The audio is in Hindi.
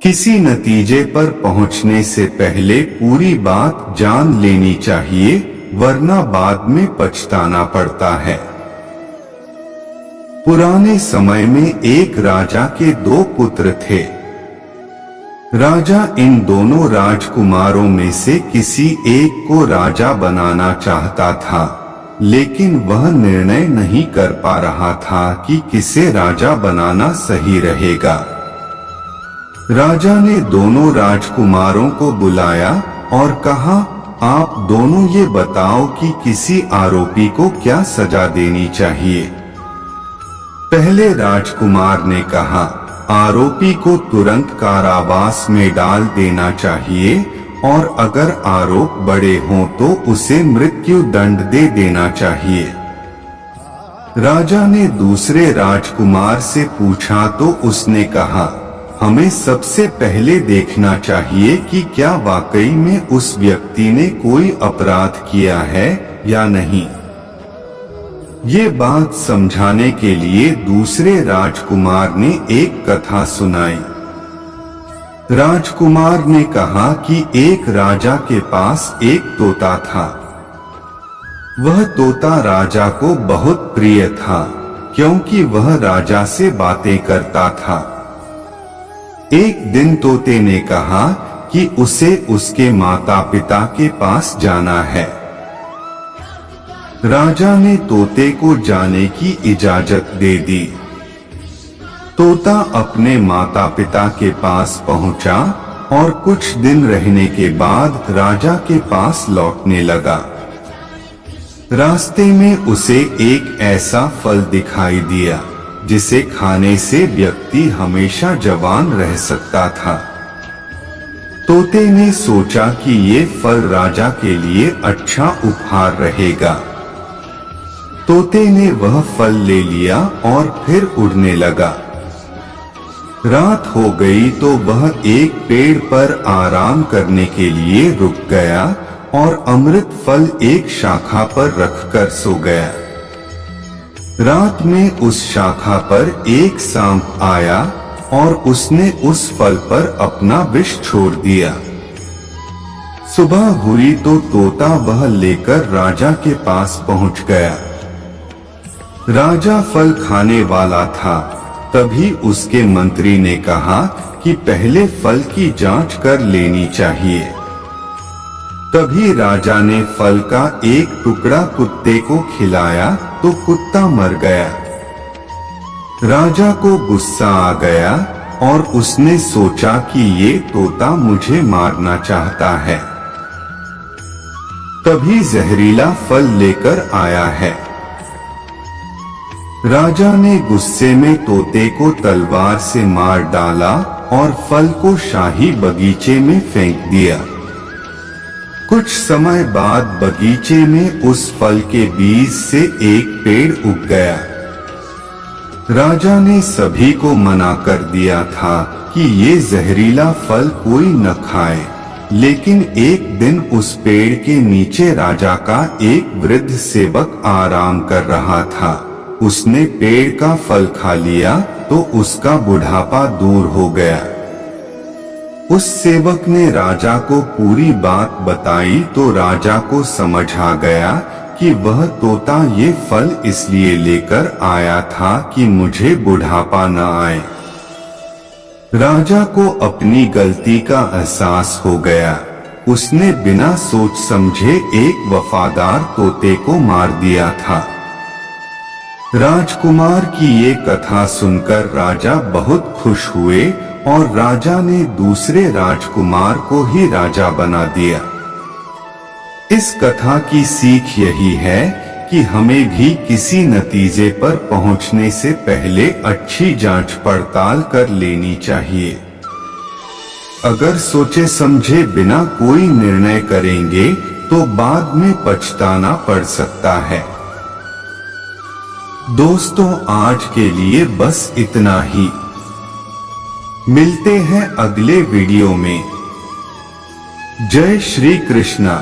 किसी नतीजे पर पहुंचने से पहले पूरी बात जान लेनी चाहिए, वरना बाद में पछताना पड़ता है। पुराने समय में एक राजा के 2 पुत्र थे। राजा इन दोनों राजकुमारों में से किसी एक को राजा बनाना चाहता था, लेकिन वह निर्णय नहीं कर पा रहा था कि किसे राजा बनाना सही रहेगा। राजा ने दोनों राजकुमारों को बुलाया और कहा, आप दोनों ये बताओ कि किसी आरोपी को क्या सजा देनी चाहिए। पहले राजकुमार ने कहा, आरोपी को तुरंत कारावास में डाल देना चाहिए और अगर आरोप बड़े हों तो उसे मृत्यु दंड दे देना चाहिए। राजा ने दूसरे राजकुमार से पूछा तो उसने कहा, हमें सबसे पहले देखना चाहिए कि क्या वाकई में उस व्यक्ति ने कोई अपराध किया है या नहीं। ये बात समझाने के लिए दूसरे राजकुमार ने एक कथा सुनाई। राजकुमार ने कहा कि एक राजा के पास एक तोता था। वह तोता राजा को बहुत प्रिय था, क्योंकि वह राजा से बातें करता था। एक दिन तोते ने कहा कि उसे उसके माता पिता के पास जाना है। राजा ने तोते को जाने की इजाजत दे दी। तोता अपने माता पिता के पास पहुंचा और कुछ दिन रहने के बाद राजा के पास लौटने लगा। रास्ते में उसे एक ऐसा फल दिखाई दिया जिसे खाने से व्यक्ति हमेशा जवान रह सकता था। तोते ने सोचा कि ये फल राजा के लिए अच्छा उपहार रहेगा। तोते ने वह फल ले लिया और फिर उड़ने लगा। रात हो गई तो वह एक पेड़ पर आराम करने के लिए रुक गया और अमृत फल एक शाखा पर रखकर सो गया। रात में उस शाखा पर एक सांप आया और उसने उस फल पर अपना विष छोड़ दिया। सुबह हुई तो तोता वह लेकर राजा के पास पहुंच गया। राजा फल खाने वाला था। तभी उसके मंत्री ने कहा कि पहले फल की जांच कर लेनी चाहिए। तभी राजा ने फल का एक टुकड़ा कुत्ते को खिलाया तो कुत्ता मर गया। राजा को गुस्सा आ गया और उसने सोचा कि ये तोता मुझे मारना चाहता है, तभी जहरीला फल लेकर आया है। राजा ने गुस्से में तोते को तलवार से मार डाला और फल को शाही बगीचे में फेंक दिया। कुछ समय बाद बगीचे में उस फल के बीज से एक पेड़ उग गया। राजा ने सभी को मना कर दिया था कि ये जहरीला फल कोई न खाए, लेकिन एक दिन उस पेड़ के नीचे राजा का एक वृद्ध सेवक आराम कर रहा था। उसने पेड़ का फल खा लिया तो उसका बुढ़ापा दूर हो गया। उस सेवक ने राजा को पूरी बात बताई तो राजा को समझ आ गया कि वह तोता ये फल इसलिए लेकर आया था कि मुझे बुढ़ापा न आए। राजा को अपनी गलती का एहसास हो गया। उसने बिना सोच समझे एक वफादार तोते को मार दिया था। राजकुमार की ये कथा सुनकर राजा बहुत खुश हुए और राजा ने दूसरे राजकुमार को ही राजा बना दिया। इस कथा की सीख यही है कि हमें भी किसी नतीजे पर पहुंचने से पहले अच्छी जांच पड़ताल कर लेनी चाहिए। अगर सोचे समझे बिना कोई निर्णय करेंगे तो बाद में पछताना पड़ सकता है। दोस्तों, आज के लिए बस इतना ही। मिलते हैं अगले वीडियो में। जय श्री कृष्णा।